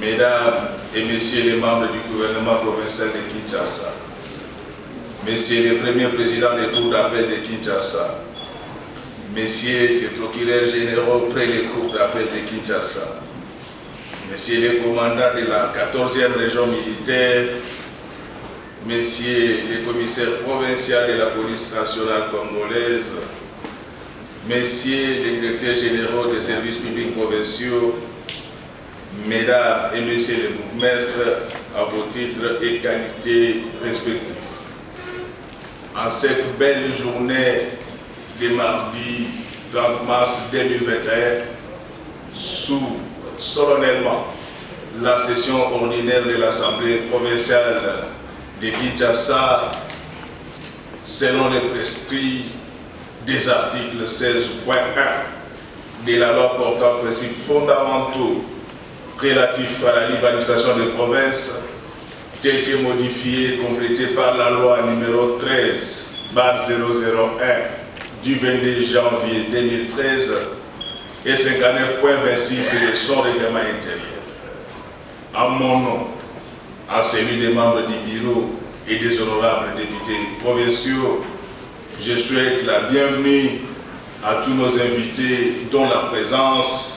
Mesdames et Messieurs les membres du gouvernement provincial de Kinshasa, Messieurs les premiers présidents des cours d'appel de Kinshasa, Messieurs les procureurs généraux près les cours d'appel de Kinshasa, Messieurs les commandants de la 14e région militaire, Messieurs les commissaires provinciaux de la police nationale congolaise, Messieurs les directeurs généraux des services publics provinciaux, Mesdames et Messieurs les bourgmestres, à vos titres et qualités respectifs. En cette belle journée de mardi 30 mars 2021, s'ouvre solennellement la session ordinaire de l'Assemblée provinciale de Kinshasa selon les prescrits des articles 16.1 de la loi portant principes fondamentaux relatifs à la libre administration des provinces, tel que modifié et complété par la loi numéro 13/001 du 22 janvier 2013 et 59.26 de son règlement intérieur. À mon nom, à celui des membres du bureau et des honorables députés provinciaux, je souhaite la bienvenue à tous nos invités dont la présence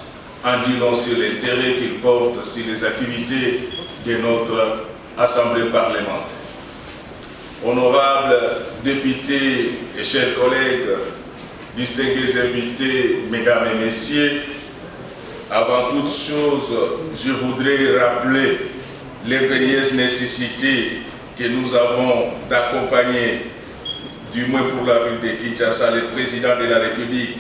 en dit long sur l'intérêt qu'ils portent sur les activités de notre Assemblée parlementaire. Honorables députés et chers collègues, distingués invités, mesdames et messieurs, avant toute chose, je voudrais rappeler l'impérieuse nécessité que nous avons d'accompagner, du moins pour la ville de Kinshasa, le président de la République,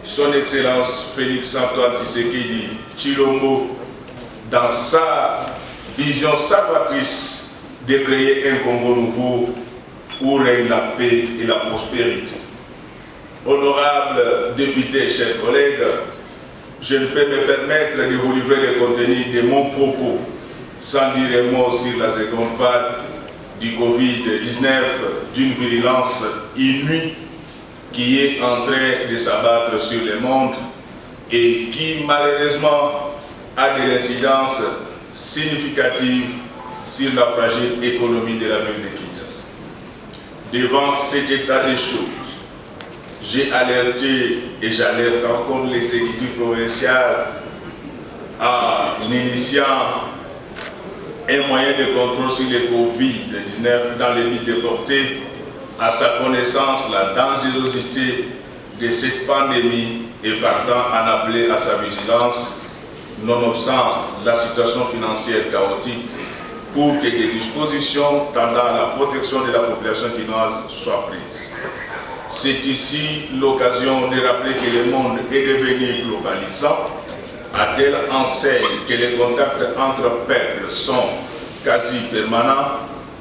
son Excellence Félix-Antoine Tshisekedi Tshilombo, dans sa vision salvatrice de créer un Congo nouveau où règne la paix et la prospérité. Honorables députés et chers collègues, je ne peux me permettre de vous livrer le contenu de mon propos sans dire un mot sur la seconde vague du Covid-19 d'une virulence inouïe qui est en train de s'abattre sur le monde et qui malheureusement a de l'incidence significative sur la fragile économie de la ville de Kinshasa. Devant cet état des choses, j'ai alerté et j'alerte encore l'exécutif provincial en initiant un moyen de contrôle sur le Covid-19 dans le but de porter à sa connaissance la dangerosité de cette pandémie et partant en appeler à sa vigilance, nonobstant la situation financière chaotique, pour que des dispositions tendant à la protection de la population quinoise soient prises. C'est ici l'occasion de rappeler que le monde est devenu globalisant, à telle enseigne que les contacts entre peuples sont quasi permanents,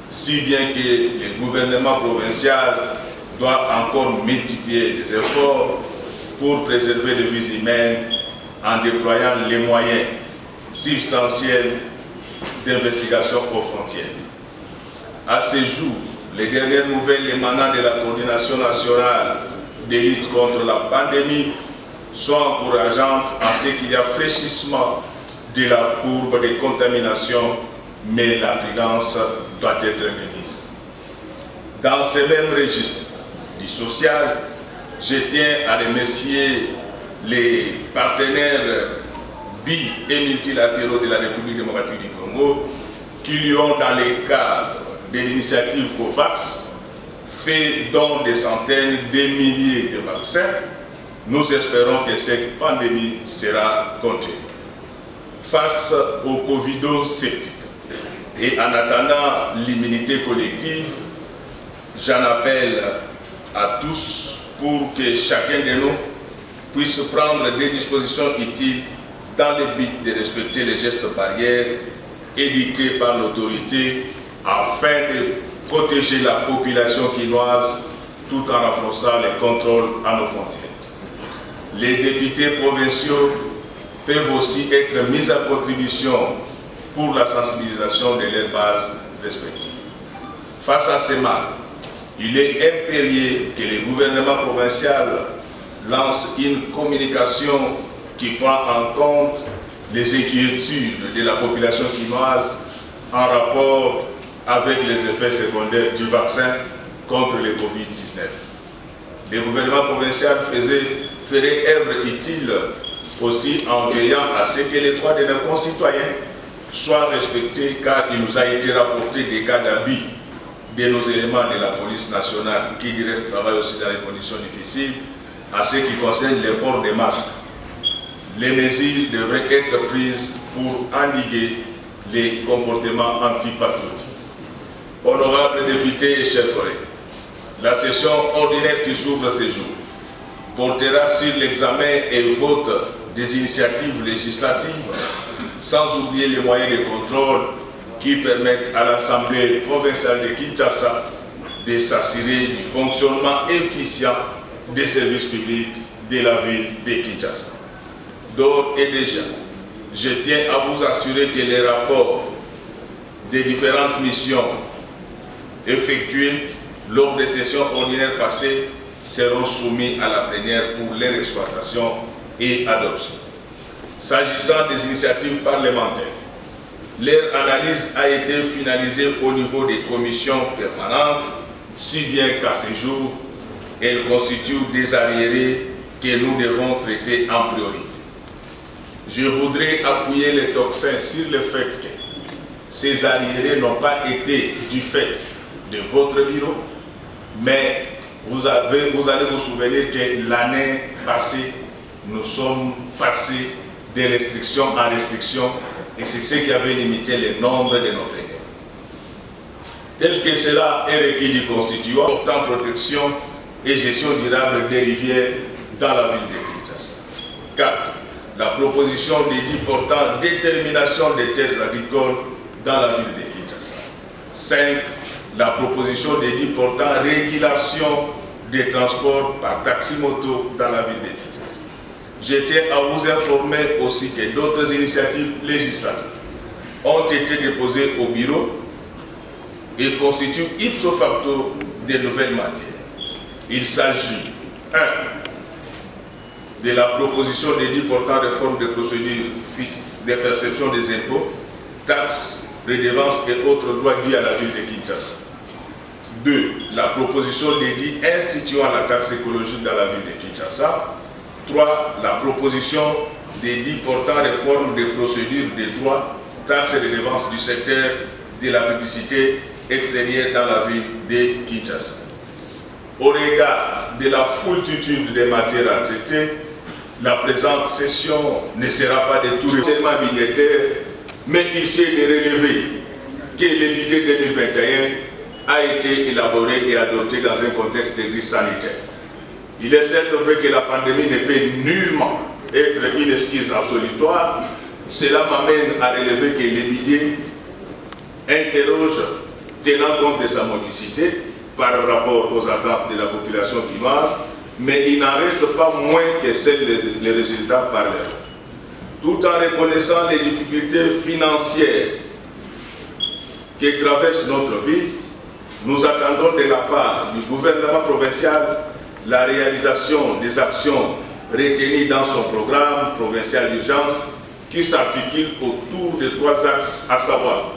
si bien que le gouvernement provincial doit encore multiplier les efforts pour préserver les vies humaines en déployant les moyens substantiels d'investigation aux frontières. À ce jour, les dernières nouvelles émanant de la coordination nationale de lutte contre la pandémie sont encourageantes en ce qu'il y a fraîchissement de la courbe de contamination, mais la prudence doit être mise. Dans ce même registre du social, je tiens à remercier les partenaires bi- et multilatéraux de la République démocratique du Congo qui lui ont, dans le cadre de l'initiative COVAX, fait don des centaines de milliers de vaccins. Nous espérons que cette pandémie sera contenue. Face au Covido-sceptique et en attendant l'immunité collective, j'en appelle à tous pour que chacun de nous puisse prendre des dispositions utiles dans le but de respecter les gestes barrières édictés par l'autorité afin de protéger la population quinoise tout en renforçant les contrôles à nos frontières. Les députés provinciaux peuvent aussi être mis à contribution pour la sensibilisation de leurs bases respectives. Face à ces mal, il est impérieux que le gouvernement provincial lance une communication qui prend en compte les inquiétudes de la population quinoise en rapport avec les effets secondaires du vaccin contre le Covid-19. Le gouvernement provincial ferait œuvre utile aussi en veillant à ce que les droits de nos concitoyens soient respectés, car il nous a été rapporté des cas d'abus de nos éléments de la police nationale qui du reste travaillent aussi dans les conditions difficiles à ce qui concerne le port des masques. Les mesures devraient être prises pour endiguer les comportements antipatriotiques. Honorables députés et chers collègues, la session ordinaire qui s'ouvre ce jour portera sur l'examen et vote des initiatives législatives, sans oublier les moyens de contrôle qui permettent à l'Assemblée provinciale de Kinshasa de s'assurer du fonctionnement efficient des services publics de la ville de Kinshasa. D'ores et déjà, je tiens à vous assurer que les rapports des différentes missions effectuées lors des sessions ordinaires passées seront soumis à la plénière pour leur exploitation et adoption. S'agissant des initiatives parlementaires, leur analyse a été finalisée au niveau des commissions permanentes, si bien qu'à ce jour, elles constituent des arriérés que nous devons traiter en priorité. Je voudrais appuyer les toxins sur le fait que ces arriérés n'ont pas été du fait de votre bureau, mais vous allez vous souvenir que l'année passée, nous sommes passés de restriction en restriction, et c'est ce qui avait limité le nombre de nos plénières. Tel que cela est requis du constituant, portant protection et gestion durable des rivières dans la ville de Kinshasa. 4. La proposition des 10 portant détermination des terres agricoles dans la ville de Kinshasa. 5. La proposition des 10 portant régulation des transports par taxi-moto dans la ville de Kinshasa. Je tiens à vous informer aussi que d'autres initiatives législatives ont été déposées au bureau et constituent ipso facto de nouvelles matières. Il s'agit 1. de la proposition des 10 portant réforme des procédures de perception des impôts, taxes, redevances et autres droits liés à la ville de Kinshasa. 2. La proposition des 10 instituant la taxe écologique dans la ville de Kinshasa. 3. La proposition des 10 portant réforme des procédures des droits, taxes et redevances du secteur de la publicité extérieure dans la ville de Kinshasa. Au regard de la foultitude des matières à traiter, la présente session ne sera pas de tout renseignement budgétaire, mais ici de relever que le budget 2021 a été élaboré et adopté dans un contexte de crise sanitaire. Il est certes vrai que la pandémie ne peut nullement être une excuse absolutoire. Cela m'amène à relever que le budget interroge, tenant compte de sa modicité par rapport aux attentes de la population quinoise, mais il n'en reste pas moins que les résultats parlent. Tout en reconnaissant les difficultés financières que traverse notre ville, nous attendons de la part du gouvernement provincial la réalisation des actions retenues dans son programme provincial d'urgence qui s'articule autour de 3 axes, à savoir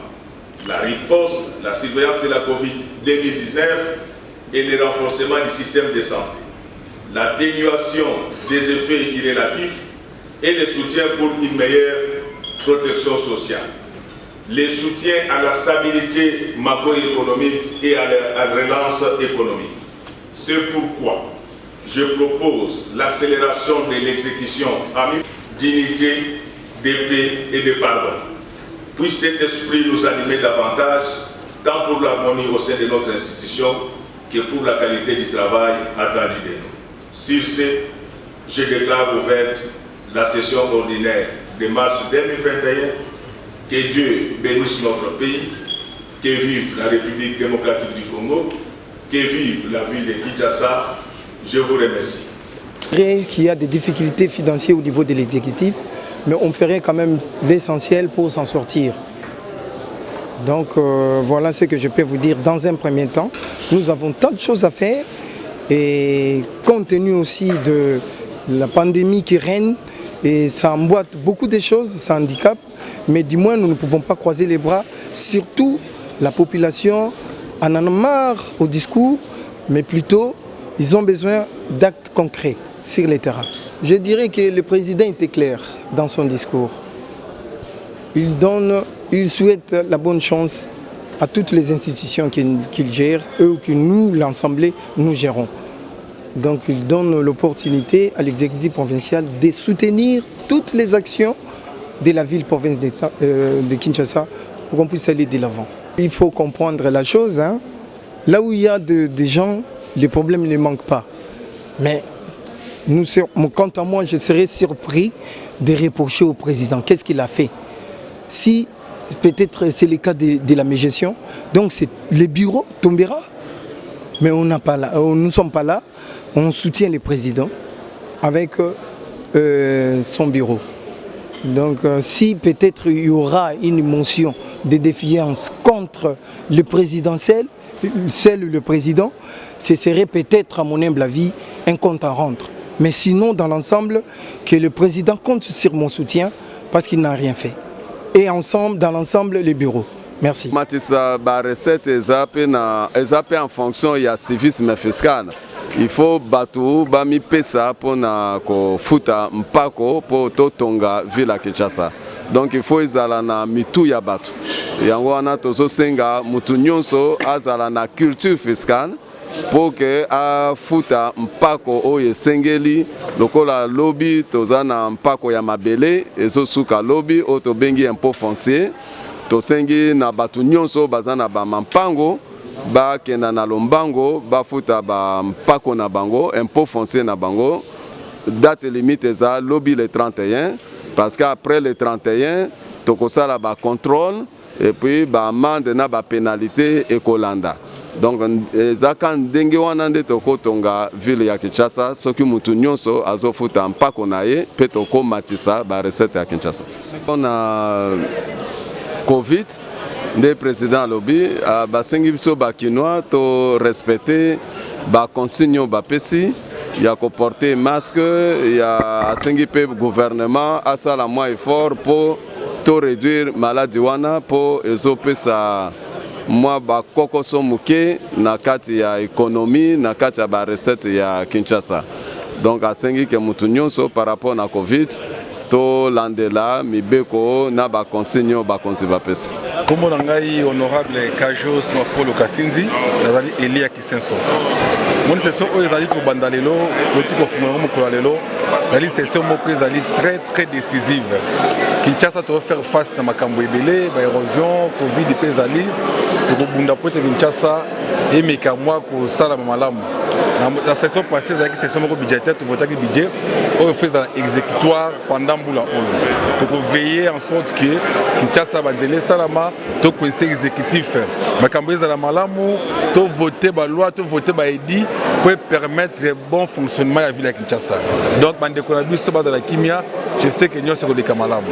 la riposte, la surveillance de la Covid-19 et le renforcement du système de santé, l'atténuation des effets irrélatifs et le soutien pour une meilleure protection sociale, le soutien à la stabilité macroéconomique et à la relance économique. C'est pourquoi je propose l'accélération de l'exécution en dignité, de paix et de pardon. Puisse cet esprit nous animer davantage, tant pour l'harmonie au sein de notre institution que pour la qualité du travail attendu de nous. Sur ce, je déclare ouverte la session ordinaire de mars 2021. Que Dieu bénisse notre pays, que vive la République démocratique du Congo, que vive la ville de Kinshasa. Je vous remercie. Qu'il y a des difficultés financières au niveau de l'exécutif, mais on ferait quand même l'essentiel pour s'en sortir. Donc voilà ce que je peux vous dire dans un premier temps. Nous avons tant de choses à faire et compte tenu aussi de la pandémie qui règne, Et ça emboîte beaucoup de choses, ça handicape, mais du moins nous ne pouvons pas croiser les bras, surtout la population en a marre au discours, mais plutôt ils ont besoin d'actes concrets sur les terrains. Je dirais que le président était clair dans son discours. Il souhaite la bonne chance à toutes les institutions qu'il gère, eux ou que nous, l'Assemblée, nous gérons. Donc il donne l'opportunité à l'exécutif provincial de soutenir toutes les actions de la ville-province de Kinshasa pour qu'on puisse aller de l'avant. Il faut comprendre la chose, hein. Là où il y a des gens, les problèmes ne manquent pas. Mais quant à moi, je serais surpris de reprocher au président. Qu'est-ce qu'il a fait? Si peut-être c'est le cas de la mégestion, donc le bureau tombera. Mais nous ne sommes pas là, on soutient le président avec son bureau. Donc si peut-être il y aura une motion de défiance contre le présidentiel, seul le président, ce serait peut-être à mon humble avis un compte à rendre. Mais sinon dans l'ensemble, que le président compte sur mon soutien parce qu'il n'a rien fait. Et ensemble, dans l'ensemble, les bureaux. Merci. Matissa, la recette est en fonction du civisme fiscal. Il faut battre bami pesa pour na ko futa mpako pour totonga ville Kinshasa. Donc il faut izala na mitu ya batu. Yango wana tozo senga mutu nyonso azala na culture fiscale pour que a futa mpako oye sengeli lokola lobby toza na mpako ya mabele ezo suka lobby o to bengi impôt foncier to sengi na batu nyonso bazana ba mampango ba kena na lombango ba futa ba mpako na bango impôt foncier na bango date limite za lobby le 31 parce qu'après le 31 tokosala ba contrôle et puis ba amende na ba pénalité ekolanda. Donc zaka ndenge wana nde tokotonga ville ya Kinshasa soki mutu nyonso azofuta mpako na ye pe tokomatisa ba recette ya Kinshasa. On a Covid nde président lobi basengi biso bakinois to respecter ba consigne ba pesi ya ko porter masque ya asengi pe gouvernement asala moins effort pour to réduire maladie wana pour ezopesa moi ba kokoso muke na kati ya économie na kati ya ba recette ya Kinshasa. Donc asengi ke mutu nyonso par rapport na Covid to landela mibeko na ba consigne ba konsiba pesa. Comme on a eu honorable Kajos Mapolo Kassinzi, nazali Elia Kisenso. Mon session ezali ko bandalelo, petit ko fumero mo kolalelo, la session mo ezali très décisive. Kinshasa doit faire face à makambo ebele, ba érosion, Covid ezali, to bunda pote Kinshasa et mekamwa ko sala malamu. La session passée, la session budgétaire, tout votre budget, on fait un exécutoire pendant boula on. Donc veiller en sorte que Kinshasa va délai salama, tout conseil exécutif, mais quand vous avez malamu, tout voter la loi, tout voter la édit pour permettre le bon fonctionnement de la ville de Kinshasa. Donc, dans la kimia, je sais que nous sommes des camalamu.